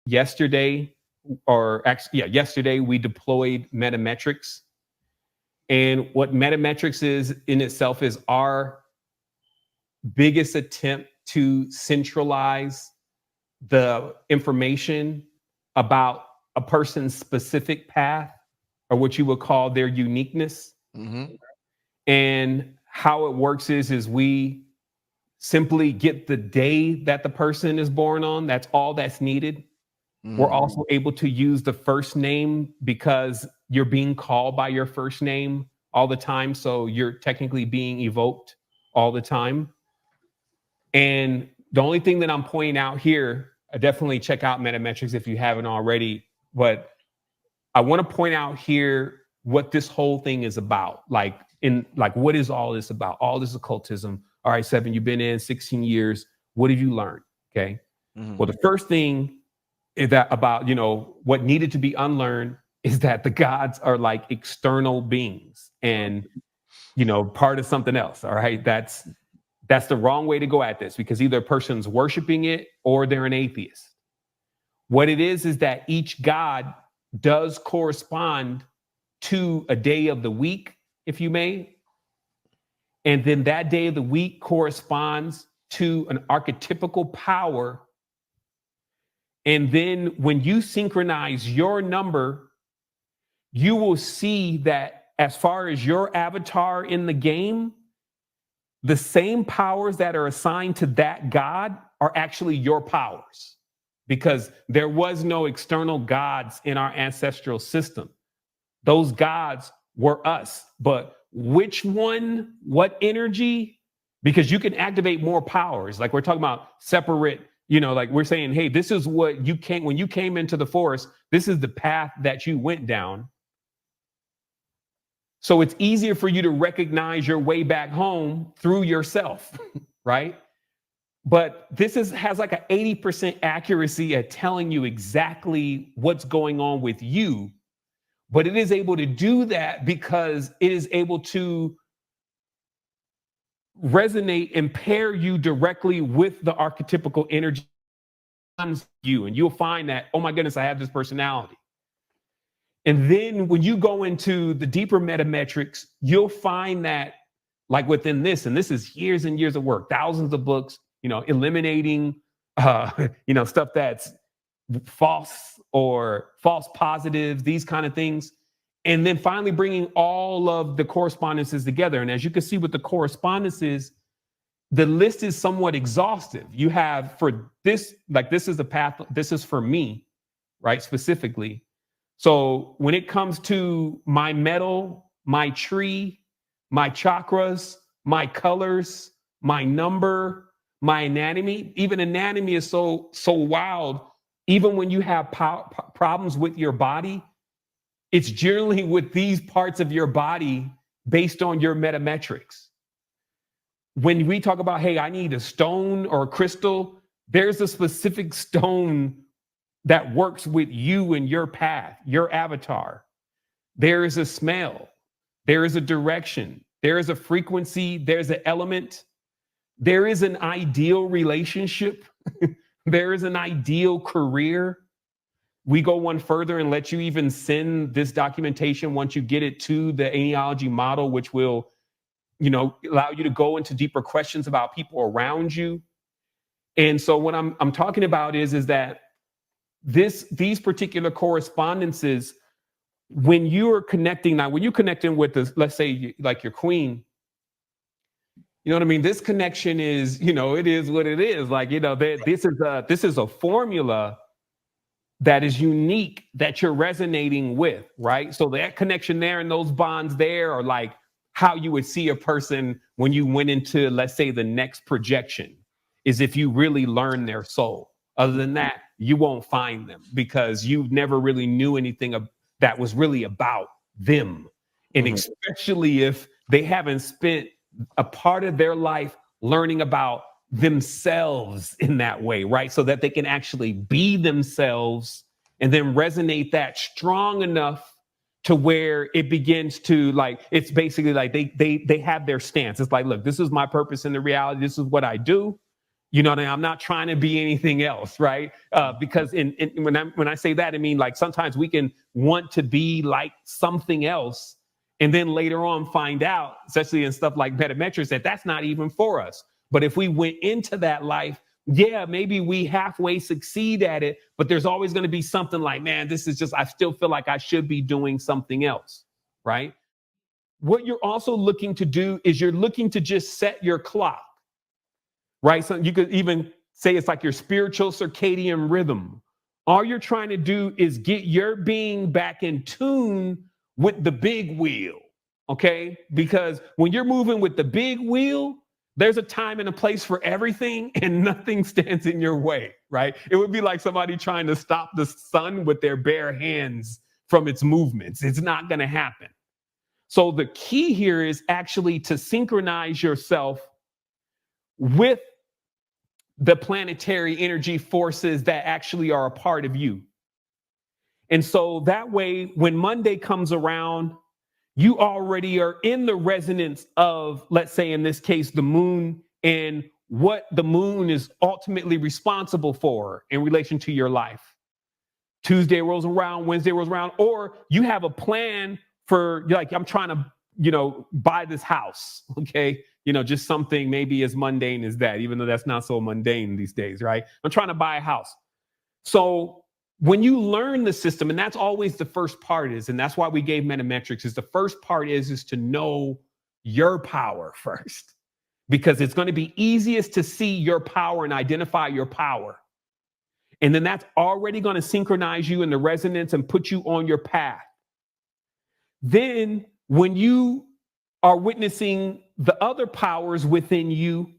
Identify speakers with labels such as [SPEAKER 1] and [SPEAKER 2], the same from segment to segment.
[SPEAKER 1] yesterday, yesterday we deployed Metametrics. And what Metametrics is in itself is our biggest attempt to centralize the information about a person's specific path, or what you would call their uniqueness.
[SPEAKER 2] Mm-hmm.
[SPEAKER 1] And how it works is we simply get the day that the person is born on. That's all that's needed.
[SPEAKER 2] Mm-hmm.
[SPEAKER 1] We're also able to use the first name because you're being called by your first name all the time. So you're technically being evoked all the time. And the only thing that I'm pointing out here, definitely check out Metametrics if you haven't already. But I want to point out here what this whole thing is about. What is all this about? All this occultism. All right, Seven, you've been in 16 years. What have you learned? Okay.
[SPEAKER 2] Mm-hmm.
[SPEAKER 1] Well, the first thing is that about, what needed to be unlearned is that the gods are like external beings and, part of something else. All right. That's the wrong way to go at this, because either a person's worshiping it or they're an atheist. What it is that each god does correspond to a day of the week, if you may. And then that day of the week corresponds to an archetypical power. And then when you synchronize your number, you will see that as far as your avatar in the game, the same powers that are assigned to that god are actually your powers, because there was no external gods in our ancestral system. Those gods were us. But which one, what energy? Because you can activate more powers. Like we're talking about separate, like we're saying, hey, this is what you came, when you came into the forest, this is the path that you went down. So it's easier for you to recognize your way back home through yourself, right? But this has like an 80% accuracy at telling you exactly what's going on with you. But it is able to do that because it is able to resonate and pair you directly with the archetypical energy you. And you'll find that, oh my goodness, I have this personality. And then when you go into the deeper metametrics, you'll find that like within this, and this is years and years of work, thousands of books, eliminating, stuff that's false or false positives, these kind of things. And then finally bringing all of the correspondences together. And as you can see with the correspondences, the list is somewhat exhaustive. You have for this, like this is the path, this is for me, right, specifically. So when it comes to my metal, my tree, my chakras, my colors, my number, my anatomy, even anatomy is so wild. Even when you have problems with your body, it's generally with these parts of your body based on your metametrics. When we talk about, hey, I need a stone or a crystal, there's a specific stone that works with you and your path, your avatar. There is a smell, there is a direction, there is a frequency, there's an element, there is an ideal relationship, there is an ideal career. We go one further and let you even send this documentation once you get it to the genealogy model, which will, allow you to go into deeper questions about people around you. And so what I'm talking about is that these particular correspondences, when you're connecting with this, let's say like your queen, you know what I mean? This connection is, it is what it is. Like, this is a formula that is unique that you're resonating with, right? So that connection there and those bonds there are like how you would see a person when you went into, let's say, the next projection, is if you really learn their soul. Other than that, you won't find them because you never really knew anything that was really about them. And especially if they haven't spent a part of their life learning about themselves in that way, right? So that they can actually be themselves and then resonate that strong enough to where it begins to it's basically like they have their stance. It's like, look, this is my purpose in the reality. This is what I do. You know what I mean? I'm not trying to be anything else, right? Because when I say that, I mean, like, sometimes we can want to be like something else, and then later on find out, especially in stuff like Metametrics, that that's not even for us. But if we went into that life, yeah, maybe we halfway succeed at it, but there's always going to be something like, man, this is just, I still feel like I should be doing something else, right? What you're also looking to do is you're looking to just set your clock, right? So you could even say it's like your spiritual circadian rhythm. All you're trying to do is get your being back in tune with the big wheel, okay? Because when you're moving with the big wheel, there's a time and a place for everything, and nothing stands in your way, right? It would be like somebody trying to stop the sun with their bare hands from its movements. It's not going to happen. So the key here is actually to synchronize yourself with the planetary energy forces that actually are a part of you. And so that way, when Monday comes around, you already are in the resonance of, let's say in this case, the moon, and what the moon is ultimately responsible for in relation to your life. Tuesday rolls around, Wednesday rolls around, or you have a plan for, like, I'm trying to, buy this house, okay? Just something maybe as mundane as that, even though that's not so mundane these days, right? I'm trying to buy a house. So when you learn the system, and that's always the first part is, and that's why we gave Metametrics, is the first part is to know your power first, because it's going to be easiest to see your power and identify your power. And then that's already going to synchronize you in the resonance and put you on your path. Then when you are witnessing the other powers within you,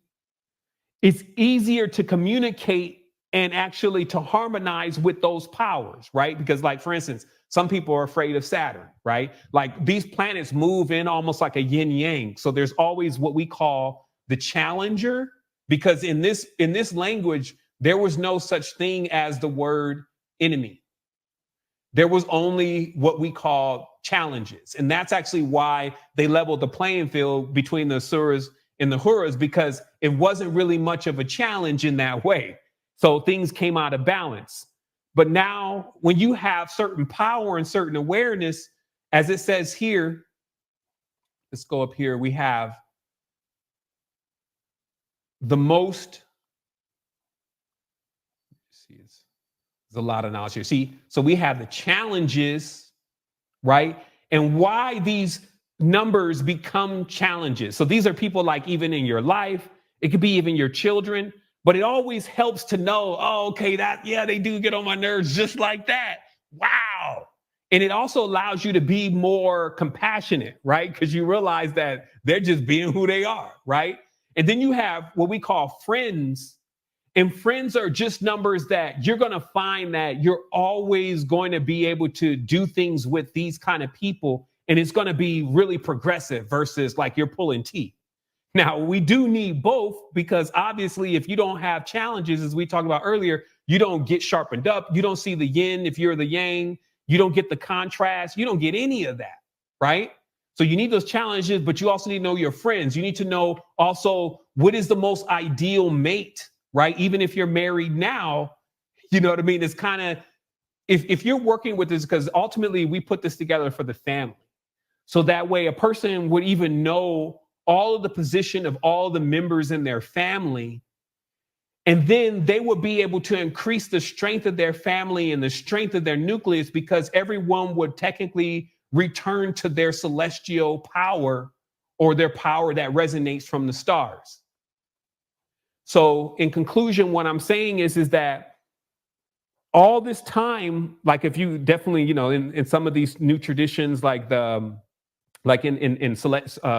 [SPEAKER 1] it's easier to communicate and actually to harmonize with those powers, right? Because, like, for instance, some people are afraid of Saturn, right? Like, these planets move in almost like a yin yang. So there's always what we call the challenger, because in this language, there was no such thing as the word enemy. There was only what we call challenges. And that's actually why they leveled the playing field between the Asuras and the Huras, because it wasn't really much of a challenge in that way. So things came out of balance. But now when you have certain power and certain awareness, as it says here, let's go up here, we have the most, there's a lot of knowledge here. See, so we have the challenges, right? And why these numbers become challenges. So these are people, like, even in your life, it could be even your children. But it always helps to know, oh, okay, they do get on my nerves just like that. Wow. And it also allows you to be more compassionate, right? Because you realize that they're just being who they are, right? And then you have what we call friends. And friends are just numbers that you're going to find that you're always going to be able to do things with these kind of people. And it's going to be really progressive versus like you're pulling teeth. Now, we do need both, because obviously if you don't have challenges, as we talked about earlier, you don't get sharpened up. You don't see the yin if you're the yang. You don't get the contrast. You don't get any of that, right? So you need those challenges, but you also need to know your friends. You need to know also what is the most ideal mate, right? Even if you're married now, you know what I mean? It's kind of, if you're working with this, because ultimately we put this together for the family. So that way a person would even know all of the position of all the members in their family. And then they would be able to increase the strength of their family and the strength of their nucleus, because everyone would technically return to their celestial power, or their power that resonates from the stars. So in conclusion, what I'm saying is that all this time, like, if you definitely, in some of these new traditions, like in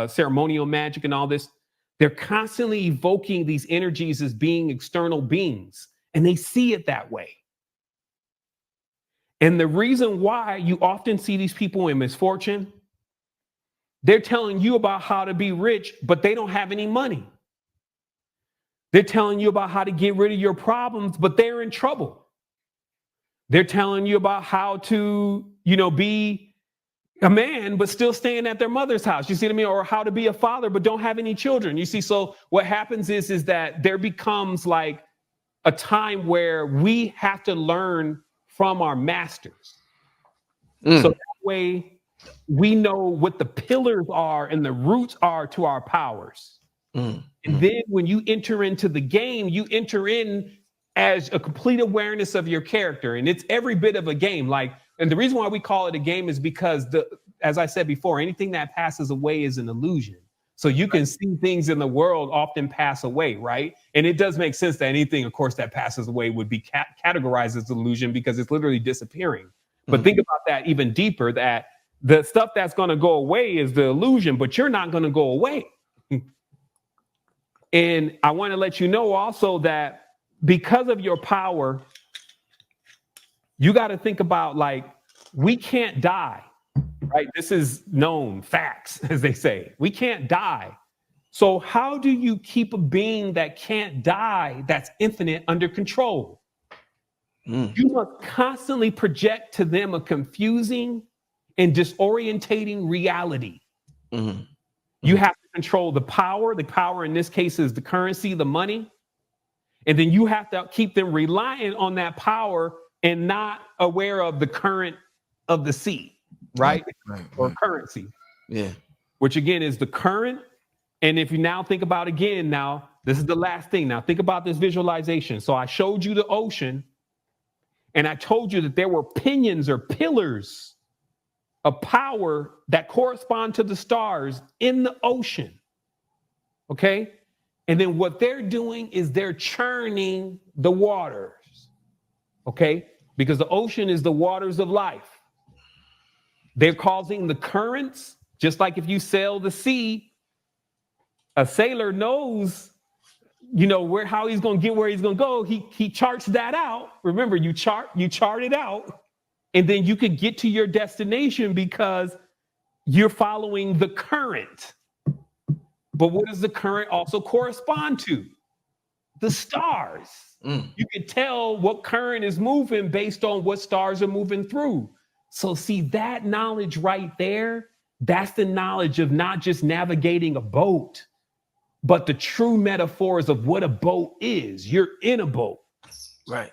[SPEAKER 1] ceremonial magic and all this, they're constantly evoking these energies as being external beings, and they see it that way. And the reason why you often see these people in misfortune, they're telling you about how to be rich, but they don't have any money. They're telling you about how to get rid of your problems, but they're in trouble. They're telling you about how to, be a man, but still staying at their mother's house. You see what I mean? Or how to be a father, but don't have any children. You see, so what happens is that there becomes like a time where we have to learn from our masters. So that way we know what the pillars are and the roots are to our powers. And then when you enter into the game, you enter in as a complete awareness of your character. And it's every bit of a game. Like, and the reason why we call it a game is because as I said before, anything that passes away is an illusion. So you can see things in the world often pass away, right? And it does make sense that anything, of course, that passes away would be categorized as illusion because it's literally disappearing. But think about that even deeper, that the stuff that's going to go away is the illusion, but you're not going to go away. And I want to let you know also that because of your power, you got to think about, like, we can't die, right? This is known facts, as they say. We can't die. So how do you keep a being that can't die, that's infinite, under control? You must constantly project to them a confusing and disorientating reality. You have to control the power. The power in this case is the currency, the money. And then you have to keep them reliant on that power and not aware of the current of the sea, right? Or currency. Yeah. Which again is the current. And if you now think about again, now this is the last thing. Now think about this visualization. So I showed you the ocean and I told you that there were pinions or pillars of power that correspond to the stars in the ocean. Okay. And then what they're doing is they're churning the waters. Okay. Because the ocean is the waters of life. They're causing the currents, just like if you sail the sea, a sailor knows, you know, how he's going to get where he's going to go. He charts that out. Remember, you chart it out, and then you could get to your destination because you're following the current. But what does the current also correspond to? The stars. You can tell what current is moving based on what stars are moving through. So see, that knowledge right there, that's the knowledge of not just navigating a boat, but the true metaphors of what a boat is. You're in a boat.
[SPEAKER 2] Right.